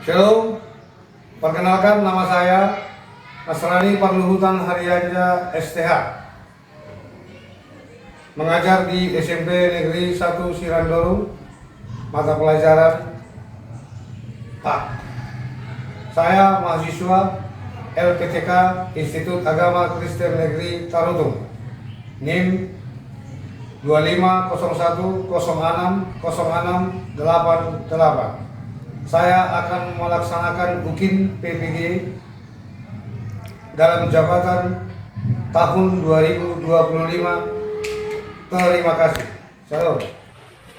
Shalom, perkenalkan nama saya Asrani Parluhutan Haryanja STH, mengajar di SMP Negeri 1 Sirandoro, mata pelajaran PAK. Saya mahasiswa LPTK Institut Agama Kristen Negeri Tarutung, NIM 2501060688. Saya akan melaksanakan UKIN PPG dalam jabatan tahun 2025. Terima kasih. Shalom.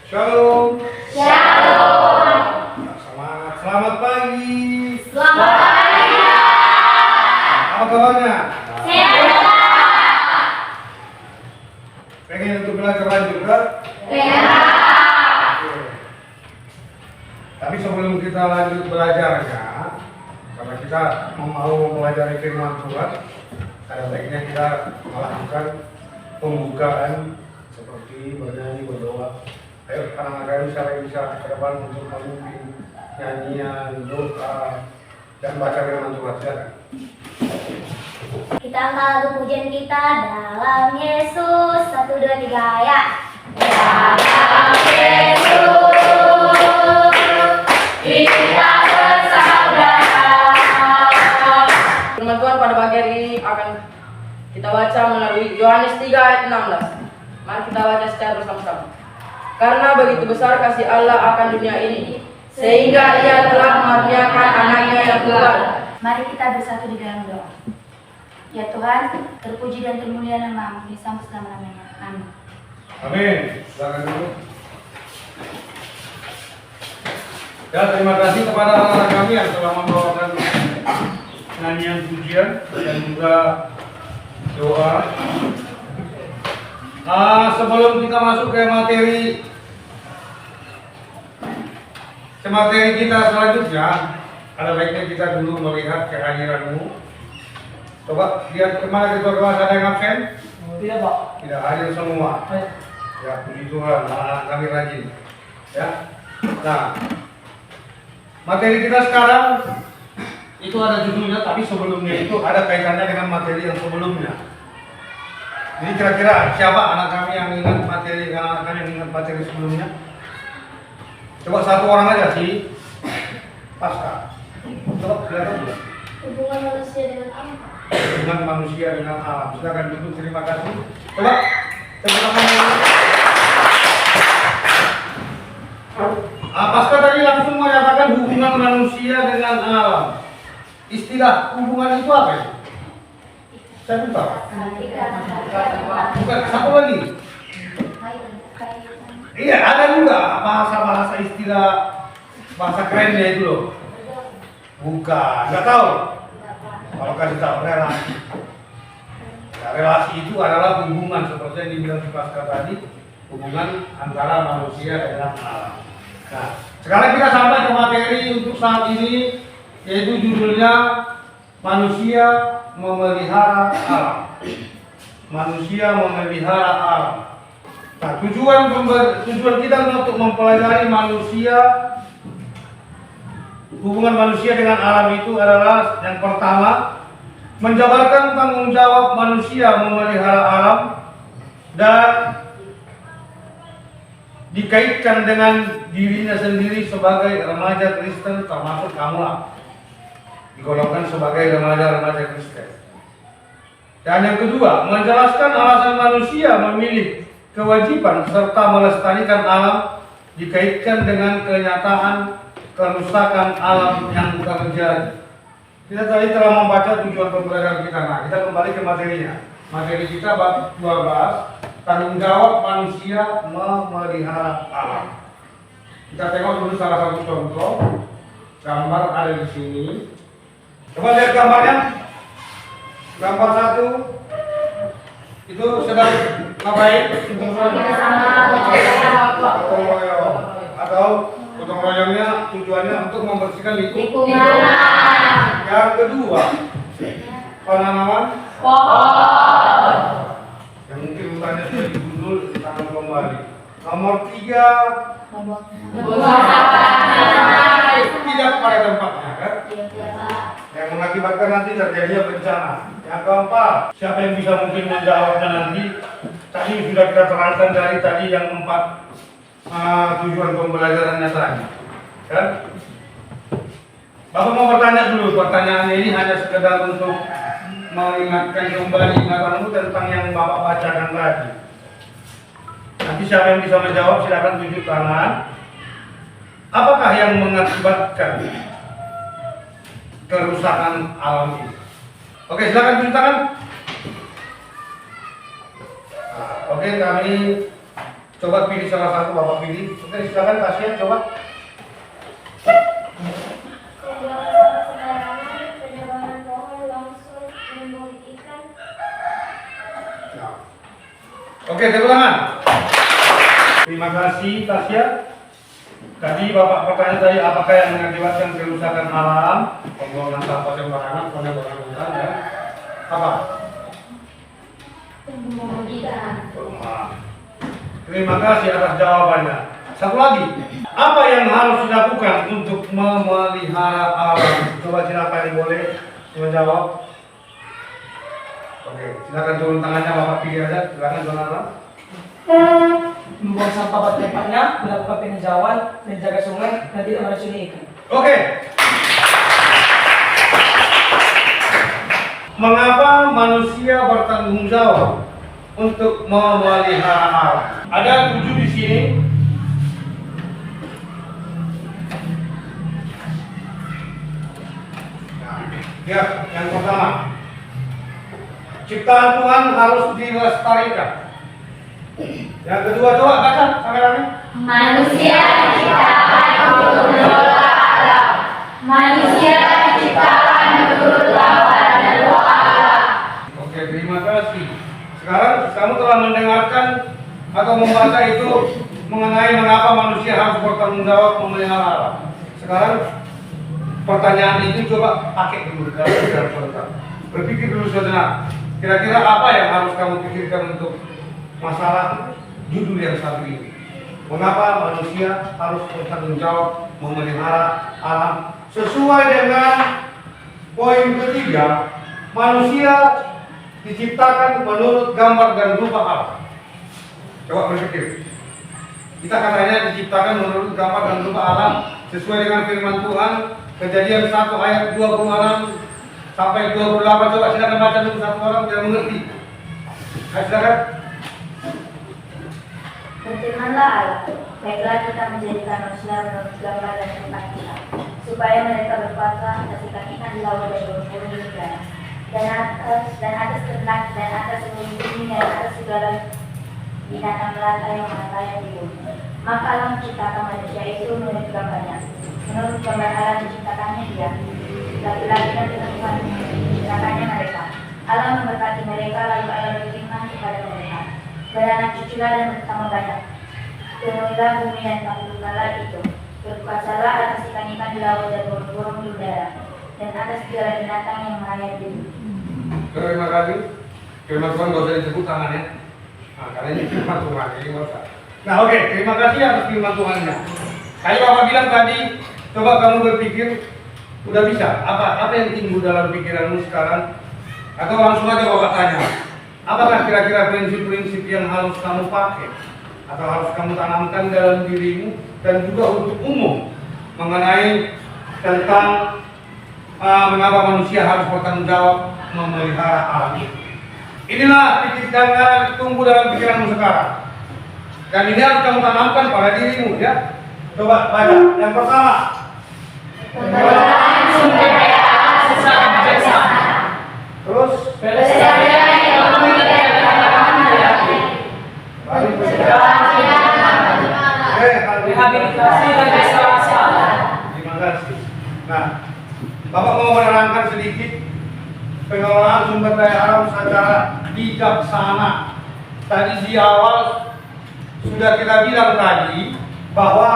Shalom. Shalom. Semangat. Selamat pagi. Selamat pagi. Apa kabarnya? Sehat. Pengen untuk belajar lanjut kan? Sehat. Tapi sebelum kita lanjut belajarnya, karena kita mau mempelajari firman Tuhan, ada baiknya kita melakukan pembukaan seperti bernyanyi, berdoa. Ayo anak-anak saya bisa ke depan untuk memimpin nyanyian, doa, dan baca firman Tuhan. Silakan. Kita angkat lagu pujian kita dalam Yesus. 1, 2, 3 ya. Dalam Yesus kita bersaudara. Firman Tuhan pada pagi hari ini akan kita baca melalui Yohanes 3 ayat 16. Mari kita baca secara bersama-sama. Karena begitu besar kasih Allah akan dunia ini, sehingga Ia telah mengaruniakan anaknya yang tunggal. Mari kita bersatu di dalam doa. Ya Tuhan, terpuji dan termulia nama-Mu sampai selama-lamanya. Amin. Amin. Silakan dulu. Ya, terima kasih kepada anak-anak kami yang telah membawakan nyanyian pujian dan juga doa. Sebelum kita masuk ke materi kita selanjutnya, ada baiknya kita dulu melihat kehadiranmu. Coba lihat kemana ketua kelas, ada yang absen? Tidak, Pak. Tidak, hadir semua. Ya, puji Tuhan, anak-anak kami rajin. Ya. Nah, materi kita sekarang itu ada judulnya, tapi sebelumnya itu ada kaitannya dengan materi yang sebelumnya. Jadi kira-kira siapa anak kami yang ingat materi, anak kami yang ingat materi sebelumnya? Coba satu orang aja sih, Pasca. Coba kelihatan dulu. Hubungan manusia dengan alam. Hubungan manusia dengan alam. Silakan duduk, terima kasih. Coba tepuk tangan dulu. Pasca tadi langsung menyatakan hubungan manusia dengan alam. Istilah hubungan itu apa ya? Saya lupa. Bukan, satu lagi. Iya, ada juga bahasa-bahasa istilah bahasa kerennya itu loh. Bukan, nggak tahu. Kalau kasih tahu relasi. Nah, relasi itu adalah hubungan seperti yang dibilang si Pasca tadi, hubungan antara manusia dengan alam. Nah, sekarang kita sampai ke materi untuk saat ini, yaitu judulnya manusia memelihara alam. Manusia memelihara alam. Nah, tujuan kita untuk mempelajari manusia, hubungan manusia dengan alam itu adalah yang pertama, menjabarkan tanggung jawab manusia memelihara alam dan dikaitkan dengan dirinya sendiri sebagai remaja Kristen, termasuk kamulah digolongkan sebagai remaja-remaja Kristen. Dan yang kedua, menjelaskan alasan manusia memilih kewajiban serta melestarikan alam dikaitkan dengan kenyataan kerusakan alam yang terjadi. Kita tadi telah membaca tujuan pembelajaran kita. Nah, kita kembali ke materinya. Materi kita bab 12, tanggung jawab manusia memelihara alam. Kita tengok dulu salah satu contoh gambar ada di sini. Coba lihat gambarnya. Gambar 1 itu sedang ngapain? Gotong royong. Atau gotong royongnya tujuannya untuk membersihkan lingkungan. Yang kedua, penanaman Pohon. yang mungkin bukannya sudah digundul tanam kembali. Nomor 3, Membuang sampah. tidak pada tempatnya kan? Iya, Pak. Yang mengakibatkan nanti terjadinya bencana. Yang keempat, siapa yang bisa mungkin menjawabnya nanti? Tadi sudah kita terangkan dari tadi yang 4 tujuan pembelajarannya tadi, kan? Bapak mau bertanya dulu, pertanyaan ini hanya sekedar untuk mengingatkan kembali ingatanmu tentang yang Bapak bacakan tadi. Nanti siapa yang bisa menjawab silakan tunjuk tangan. Apakah yang mengakibatkan kerusakan alam ini? Oke, silakan tunjuk tangan. Oke, kami coba pilih salah satu, Bapak pilih. Oke, silakan Tasya coba. Pembuangan sembarangan, penebangan pohon, longsor, menimbun ikan. Oke, tepuk tangan. Terima kasih Tasya. Tadi Bapak bertanya tadi apakah yang mengakibatkan kerusakan alam, pembuangan sampah sembarangan, penebangan hutan dan apa? Pembuangan ikan. Terima kasih atas jawabannya. Satu lagi, apa yang harus dilakukan untuk memelihara alam? Coba silakan yang boleh menjawab. Oke, silakan turun tangannya, Bapak pilih aja. Silakan Jonathan. Membuang sampah pada tempatnya, melakukan penghijauan, menjaga sungai, dan tidak meracuni ikan. Oke. Mengapa manusia bertanggung jawab untuk memelihara alam? Ada 7 di sini. Ya, yang pertama, ciptaan Tuhan harus dilestarikan. Yang kedua, coba baca kameranya. Manusia diciptakan untuk mengelola alam. Manusia diciptakan menurut lawan dan roh alam. Oke, terima kasih. Sekarang kamu telah mendengarkan atau membaca itu mengenai mengapa manusia harus bertanggung jawab memelihara alam. Sekarang pertanyaan ini coba pakai dulu dalam sebentar. Berpikir dulu sejenak. Kira-kira apa yang harus kamu pikirkan untuk masalah judul yang satu ini? Mengapa manusia harus bertanggung jawab memelihara alam? Sesuai dengan poin ketiga, manusia diciptakan menurut gambar dan rupa Allah. Coba berpikir. Kita katanya diciptakan menurut gambar dan rupa Allah sesuai dengan firman Tuhan. Kejadian 1 ayat 26 sampai 28. Coba silakan baca dulu satu orang biar mengerti. Ayo silakan. Berfirmanlah Allah, baiklah kita menjadikan manusia menurut gambar dan rupa kita, supaya mereka berkuasa atas ikan-ikan di laut dan burung-burung di udara, dan atas ternak dan atas seluruh bumi dan atas segala binatang melata yang melayang di bumi. Maka Allah menciptakan manusia itu menurut gambarnya. Menurut gambar Allah diciptakannya dia, laki-laki dan perempuan diciptakannya mereka. Allah memberkati mereka, lalu Allah berfirman kepada mereka, beranak cuculah dan bertambah banyak, penuhilah bumi dan taklukkanlah itu, berkuasalah atas ikan-ikan di laut dan burung-burung di udara, dan atas segala binatang yang melayang di bumi. Terima kasih. Firman Tuhan gak usah disebut tangannya. Nah, karena ini firman Tuhan, jadi gak usah. Nah, oke, terima kasih atas firman Tuhannya. Kayak Bapak bilang tadi, coba kamu berpikir, udah bisa. Apa yang timbul dalam pikiranmu sekarang? Atau langsung aja Bapak tanya, apakah kira-kira prinsip-prinsip yang harus kamu pakai atau harus kamu tanamkan dalam dirimu dan juga untuk umum mengenai tentang mengapa manusia harus bertanggung jawab memelihara alam ini? Inilah pikiran tumbuh dalam pikiranmu sekarang. Dan ini harus kamu tanamkan pada dirimu, ya. Coba baca. Yang pertama, Pengelolaan sumber daya alam secara bijaksana. terus Pelestarian ekonomi dan perkembangan daerah. balik ke Rehabilitasi dan restorasi alam. Terima kasih. Nah, Bapak mau menerangkan sedikit pengelolaan sumber daya alam secara bijaksana. Tadi di awal sudah kita bilang tadi bahwa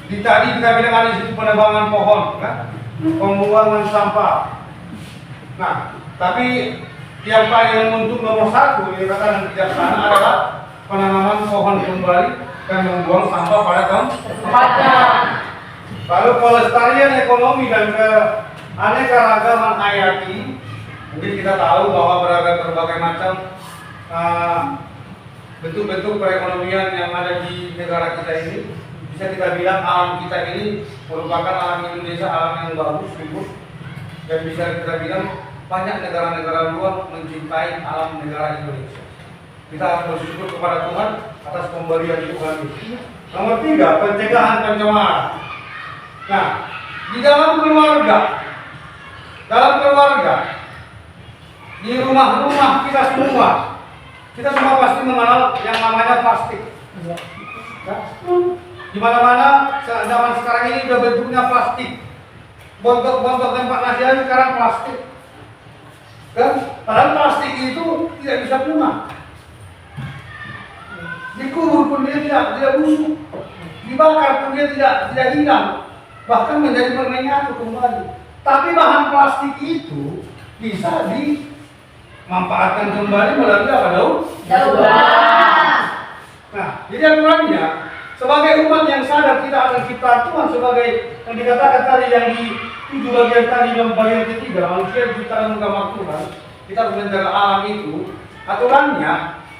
tadi kita bilang ada di situ penebangan pohon, kan? Pembuangan sampah. Nah, tapi yang paling untuk nomor 1 yang dikatakan bijaksana adalah penanaman pohon kembali dan membuang sampah pada tempatnya. Lalu pelestarian ekonomi dan keanekaragaman hayati, mungkin kita tahu bahwa berbagai macam bentuk-bentuk perekonomian yang ada di negara kita ini, bisa kita bilang alam kita ini merupakan alam Indonesia, alam yang bagus, subur, dan bisa kita bilang banyak negara-negara luar mencintai alam negara Indonesia. Kita harus bersyukur kepada Tuhan atas pemberian Tuhan itu. Nomor 3, pencegahan pencemaran. Nah, di dalam keluarga, di rumah-rumah kita semua pasti mengenal yang namanya plastik. Di mana-mana zaman sekarang ini sudah bentuknya plastik. Bontot-bontot tempat nasihan sekarang plastik. Kan? Padahal plastik itu tidak bisa punah. Dikubur pun dia tidak busuk. Dibakar pun dia tidak hilang. Bahkan menjadi menyatu kembali. Tapi bahan plastik itu bisa dimanfaatkan kembali melalui apa daun? Nah, jadi aturannya sebagai umat yang sadar kita akan ciptaan Tuhan sebagai yang dikatakan tadi yang di 7 bagian tadi dalam bagian ketiga manusia diciptakan menggambar Tuhan, kita harus menjaga alam itu. Aturannya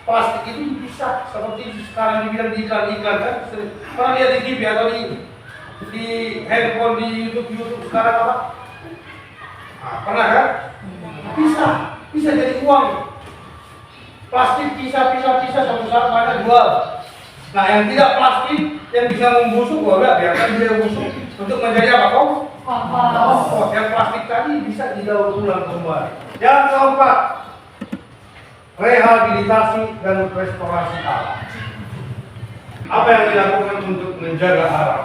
plastik itu dipisah seperti sekarang dibilang di iklan-iklan kan, pernah lihat di TV atau di handphone, di YouTube sekarang apa? Nah, pernah kan? Bisa jadi uang. Plastik pisah satu saat pada jual. Nah, yang tidak plastik yang bisa membusuk, biarkan dia busuk untuk menjadi apa kok? Kompos. Yang plastik tadi bisa didaur ulang kembali. Yang keempat, rehabilitasi dan restorasi alam. Apa yang dilakukan untuk menjaga alam?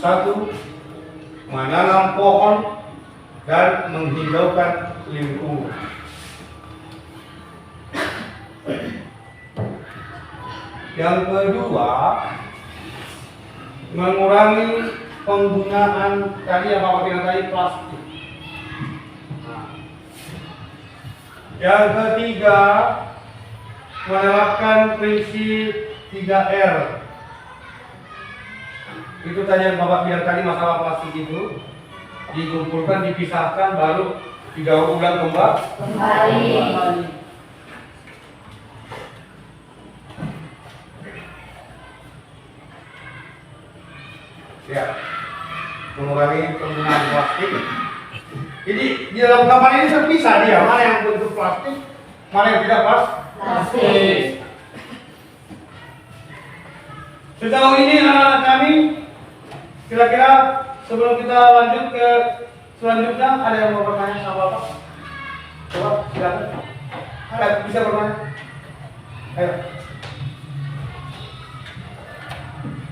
Satu, menanam pohon dan menghijaukan lingkungan. Yang kedua, mengurangi penggunaan tadi yang Bapak bilang tadi plastik. Yang ketiga, menerapkan prinsip 3R. Itu tadi yang Bapak bilang tadi masalah plastik itu dikumpulkan, dipisahkan, baru didaur ulang kembali. Ya, mengurangi penggunaan plastik. Jadi di dalam gambar ini terpisah dia mana yang bentuk plastik, mana yang tidak plastik. Sejauh ini anak-anak kami, kira-kira sebelum kita lanjut ke selanjutnya, ada yang mau bertanya sama Bapak? Coba silakan. Ada bisa bertanya? Ayo.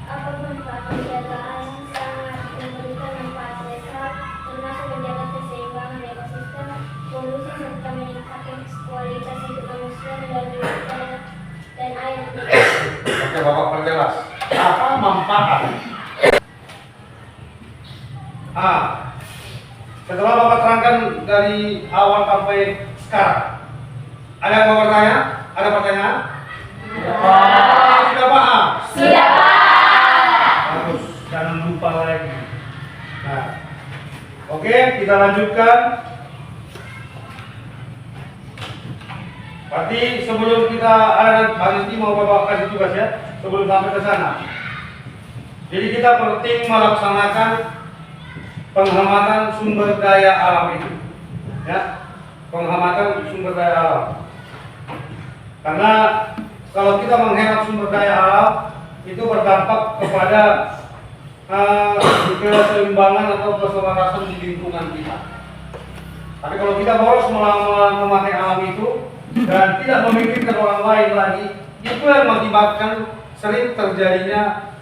Apa manfaat penjagaan yang sangat memberikan manfaat besar, termasuk menjaga keseimbangan ekosistem, polusi serta meningkatkan kualitas hidup manusia melalui udara dan air. Oke, Bapak perjelas. Apa manfaat? Setelah Bapak terangkan dari awal sampai sekarang, ada yang mau bertanya? Ada pertanyaan? Sudah paham? Sudah paham. Bagus, jangan lupa lagi. Nah, oke, kita lanjutkan. Berarti sebelum kita ada nanti mau Bapak kasih tugas ya, sebelum sampai ke sana. Jadi kita penting melaksanakan penghematan sumber daya alam itu, ya, penghematan sumber daya alam. Karena kalau kita menghemat sumber daya alam itu berdampak kepada keseimbangan atau keselarasan di lingkungan kita. Tapi kalau kita boros memakai alam itu dan tidak memikirkan orang lain lagi, itu yang mengakibatkan sering terjadinya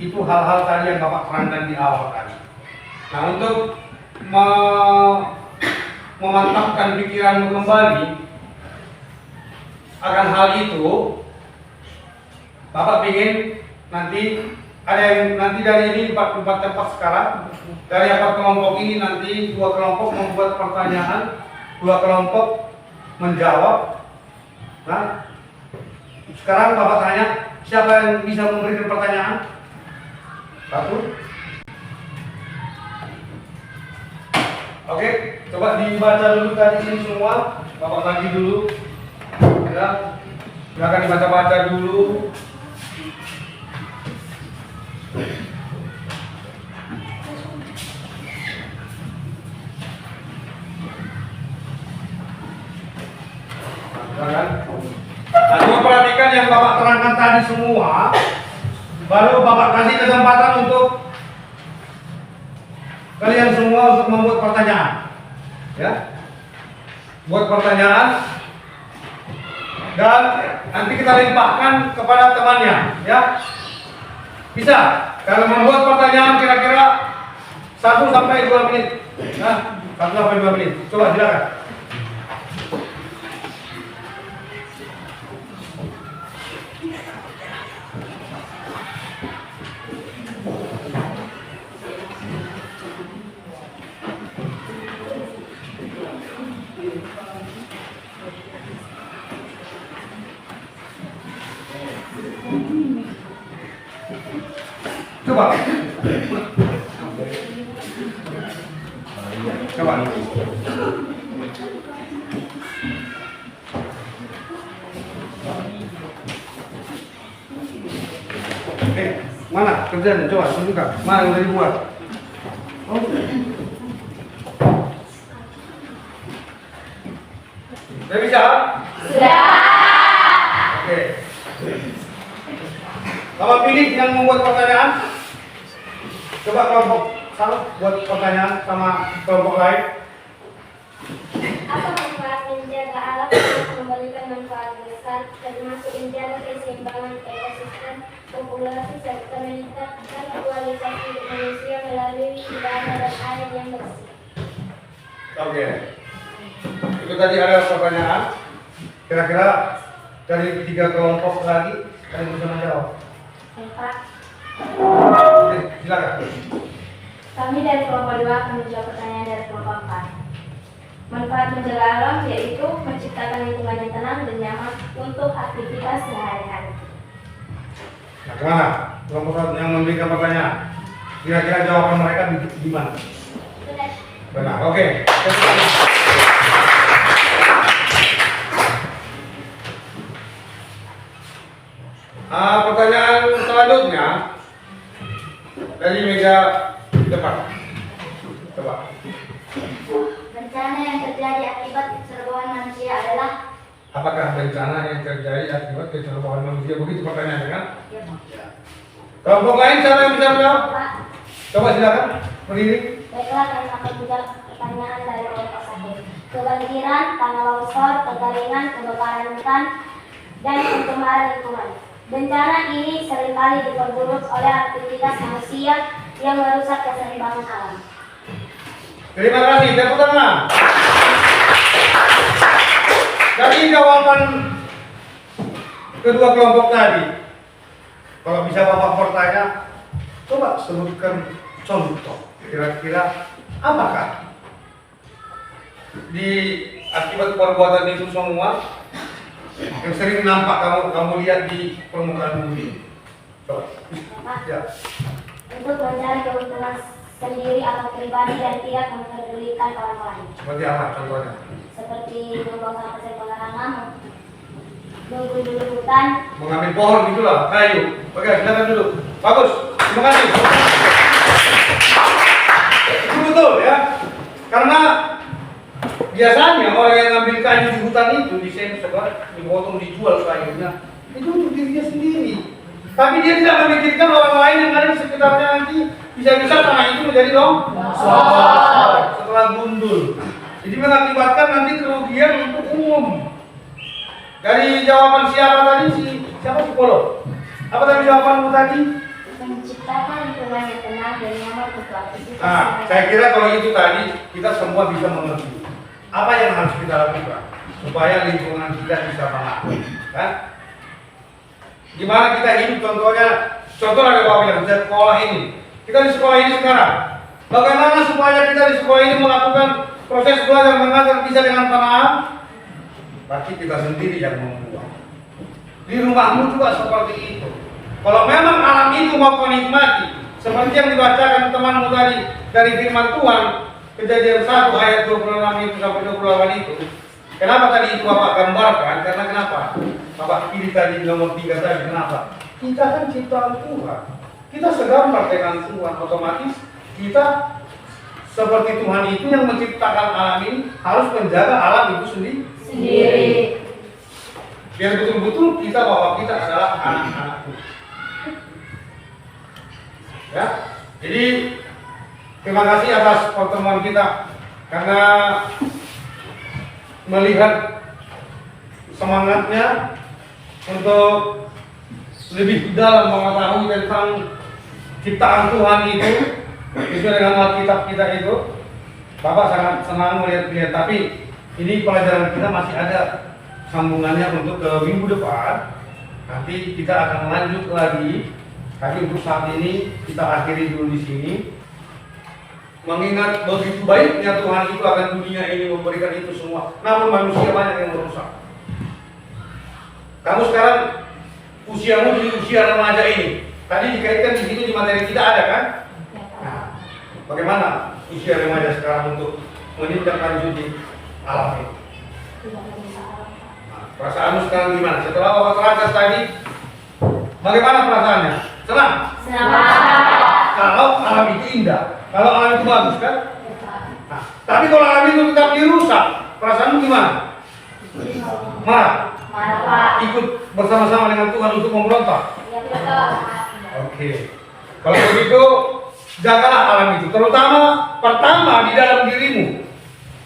itu hal-hal tadi yang Bapak terangkan di awal tadi. Nah, untuk memantapkan pikiranmu kembali akan hal itu, Bapak ingin nanti ada yang nanti dari ini 4 tempat sekarang, dari 4 kelompok ini nanti 2 kelompok membuat pertanyaan, 2 kelompok menjawab. Nah, sekarang Bapak tanya, Siapa yang bisa memberikan pertanyaan? Satu. Oke, coba dibaca dulu tadi ini semua. Bapak lagi dulu. Ya. Silakan dibaca-baca dulu. Silakan. Nah, coba perhatikan yang Bapak terangkan tadi semua. Baru Bapak kasih kesempatan untuk kalian semua untuk membuat pertanyaan. Ya. Buat pertanyaan dan nanti kita limpahkan kepada temannya, ya. Bisa. Kalau membuat pertanyaan kira-kira 1 sampai 2 menit. Nah, 1 sampai 2 menit. Coba silakan. Coba. Coba. Mana kerjanya? Coba tunjukkan. Mana yang udah dibuat? Oh. Udah bisa? Sudah. Oke. Bapak pilih yang membuat pertanyaan. Coba kelompok satu buat pertanyaan sama kelompok lain. Apa manfaat menjaga alam untuk memberikan manfaat besar, termasuk menjaga keseimbangan ekosistem, populasi, serta meningkatkan kualitas hidup manusia melalui udara dan air yang bersih? Oke. Itu tadi ada pertanyaan. Kira-kira dari 3 kelompok lagi kalian bisa menjawab. Pak, Oke, silakan. kami dari kelompok 2 akan menjawab pertanyaan dari kelompok 4. Manfaat menjaga alam yaitu menciptakan lingkungan yang tenang dan nyaman untuk aktivitas sehari-hari. Nah, kemana? Kelompok satu yang memberikan pertanyaan. Kira-kira jawaban mereka di mana? Sudah. Benar. Oke. Pertanyaan selanjutnya dari meja depan. Coba. Bencana yang terjadi akibat kecerobohan manusia adalah Apakah bencana yang terjadi akibat kecerobohan manusia? Begitu pertanyaannya kan? ya, Pak. Kelompok lain siapa yang bisa menjawab? Pak, Coba silakan berdiri. baiklah kami akan menjawab pertanyaan dari kelompok 1. Kebanjiran, tanah longsor, kekeringan, kebakaran hutan, dan pencemaran lingkungan. Bencana ini seringkali diperburuk oleh aktivitas manusia yang merusak keseimbangan alam. Terima kasih. Tepuk tangan. Dari jawaban kedua kelompok tadi, kalau bisa Bapak bertanya, coba sebutkan contoh. Kira-kira apakah di akibat perbuatan itu semua yang sering nampak kamu lihat di permukaan bumi? Coba. Ya. Untuk mencari keuntungan sendiri atau pribadi dan tidak mempedulikan orang lain. Seperti apa contohnya? Seperti membuang sampah sembarangan, menggundul hutan, Mengambil pohon gitulah, kayu. Oke, silakan dulu. Bagus. Terima kasih. Itu betul ya. Karena biasanya orang yang ngambil kayu di hutan itu disensor, dipotong, dijual kayunya itu untuk dirinya sendiri. Tapi dia tidak memikirkan orang lain yang ada di sekitarnya nanti bisa-bisa tanah itu menjadi longsor setelah gundul. Jadi mengakibatkan nanti kerugian untuk umum. Dari jawaban siapa tadi siapa psikolog? Apa tadi jawabanmu tadi? menciptakan lingkungan yang tenang dan nyaman untuk aktivitas. Nah, saya kira kalau itu tadi kita semua bisa mengerti apa yang harus kita lakukan supaya lingkungan kita bisa aman, kan? Gimana kita hidup contohnya? Contoh ada Bapak bilang sekolah ini. Kita di sekolah ini sekarang. Bagaimana supaya kita di sekolah ini melakukan proses belajar mengajar bisa dengan tenang? Pasti kita sendiri yang membuat. Di rumahmu juga seperti itu. Kalau memang alam itu mau kau nikmati, seperti yang dibacakan temanmu tadi dari firman Tuhan, Kejadian 1 ayat 26 itu sampai 28 itu. Kenapa tadi itu Bapak gambarkan? Karena kenapa? Bapak pilih tadi nomor 3 tadi, kenapa? Kita kan ciptaan Tuhan. Kita segambar dengan Tuhan, otomatis kita seperti Tuhan itu yang menciptakan alam ini harus menjaga alam itu sendiri. Biar betul-betul kita bahwa kita adalah anak-anak Tuhan. Ya, jadi terima kasih atas pertemuan kita karena melihat semangatnya untuk lebih dalam mengetahui tentang ciptaan Tuhan itu sesuai dengan Alkitab kita itu. Bapak sangat senang melihat, tapi ini pelajaran kita masih ada sambungannya untuk ke minggu depan. Nanti kita akan lanjut lagi. Tapi untuk saat ini kita akhiri dulu di sini. Mengingat begitu baiknya Tuhan itu akan dunia ini memberikan itu semua, namun manusia banyak yang merusak. Kamu sekarang usiamu di usia remaja ini. Tadi dikaitkan di sini di materi kita ada kan? Nah, bagaimana usia remaja sekarang untuk menindaklanjuti alam ini? Nah, perasaanmu sekarang gimana? Setelah Bapak terangkan tadi, bagaimana perasaannya? Senang? Senang. Kalau alam itu indah, kalau alam itu bagus kan? Nah, tapi kalau alam itu tetap dirusak, perasaanmu gimana? Marah? Marah, Pak. Ikut bersama-sama dengan Tuhan untuk memberontak? Ya, Pak. Oke. Kalau begitu, jagalah alam itu, terutama pertama di dalam dirimu.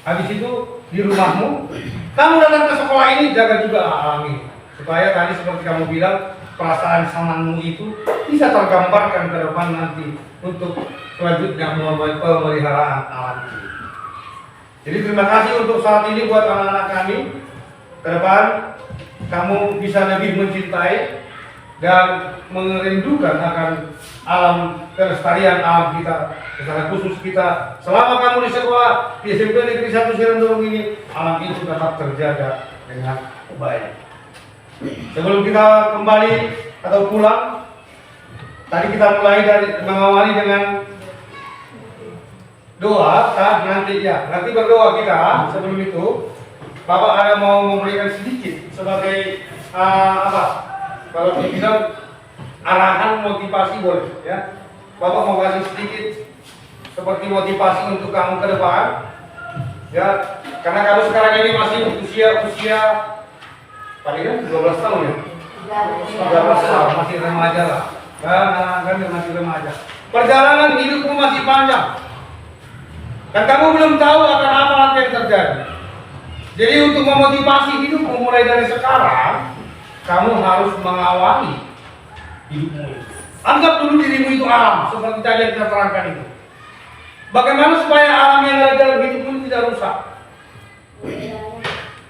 Habis itu di rumahmu. Kamu datang ke sekolah ini, jaga juga alam ini. Supaya tadi seperti kamu bilang, perasaan senangmu itu bisa tergambarkan ke depan nanti untuk selanjutnya pemeliharaan alam ini. Jadi terima kasih untuk saat ini buat anak-anak kami. Ke depan kamu bisa lebih mencintai dan merindukan akan alam kelestarian alam kita, secara khusus kita. Selama kamu di sekolah di SMP Negeri 1 Sirendorong ini, alam itu tetap terjaga dengan baik. Sebelum kita kembali atau pulang, tadi kita mulai dari mengawali dengan doa. Nanti berdoa kita. Sebelum itu, Bapak ada mau memberikan sedikit sebagai apa? Kalau dibilang arahan motivasi boleh, ya. Bapak mau kasih sedikit seperti motivasi untuk kamu ke depan, ya. Karena kamu sekarang ini masih usia paling kan 12 tahun ya? 13 tahun, masih remaja lah. Kan masih remaja. Perjalanan hidupmu masih panjang. Dan kamu belum tahu akan apa nanti yang terjadi. Jadi untuk memotivasi hidupmu mulai dari sekarang, kamu harus mengawali hidupmu itu. Anggap dulu dirimu itu alam, seperti tadi yang kita terangkan itu. Bagaimana supaya alam yang ada dalam hidupmu tidak rusak?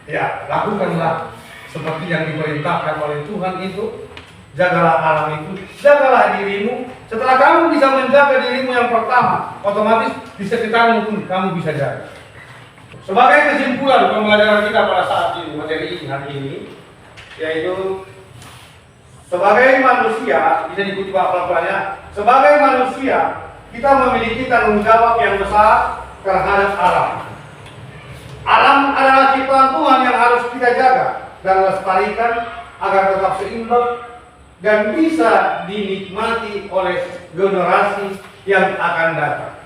Ya, lakukanlah seperti yang diperintahkan oleh Tuhan itu. Jagalah alam itu, jagalah dirimu. Setelah kamu bisa menjaga dirimu yang pertama, otomatis di sekitarmu pun kamu bisa jaga. Sebagai kesimpulan pembelajaran kita pada saat ini, materi ini hari ini, yaitu sebagai manusia, bisa diikuti pelan-pelannya. Sebagai manusia, kita memiliki tanggung jawab yang besar terhadap alam. Alam adalah ciptaan Tuhan yang harus kita jaga dan lestarikan agar tetap seimbang dan bisa dinikmati oleh generasi yang akan datang.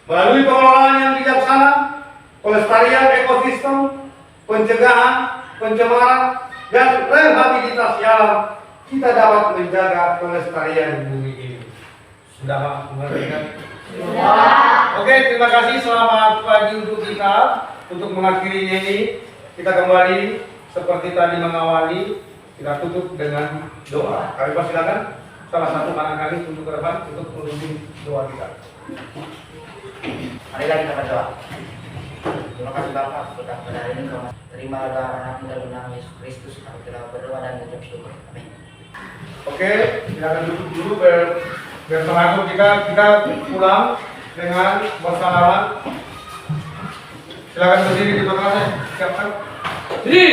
Melalui pengelolaan yang bijaksana, pelestarian ekosistem, pencegahan, pencemaran, dan rehabilitasi alam, kita dapat menjaga kelestarian bumi ini. Sudah Pak mengertikan? Sudah. Oke, terima kasih. Selamat pagi untuk kita. Untuk mengakhirinya ini, kita kembali seperti tadi mengawali, kita tutup dengan doa. Kami persilakan salah satu anak kami untuk ke depan untuk menuntun doa kita. Marilah kita berdoa. Terima kasih Bapak sudah pada hari ini kau terima doa anak dalam nama Yesus Kristus. Kami telah berdoa dan mengucap syukur. Amin. Oke, silakan duduk dulu biar terakhir kita pulang dengan bersalaman. Silakan berdiri, terima kasih. Siapkan. Berdiri.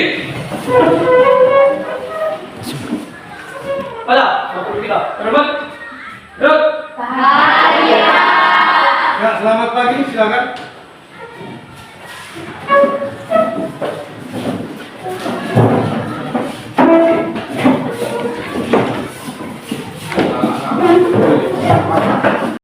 pada waktu kita. Hormat. Gerak. Ya, selamat pagi, silakan.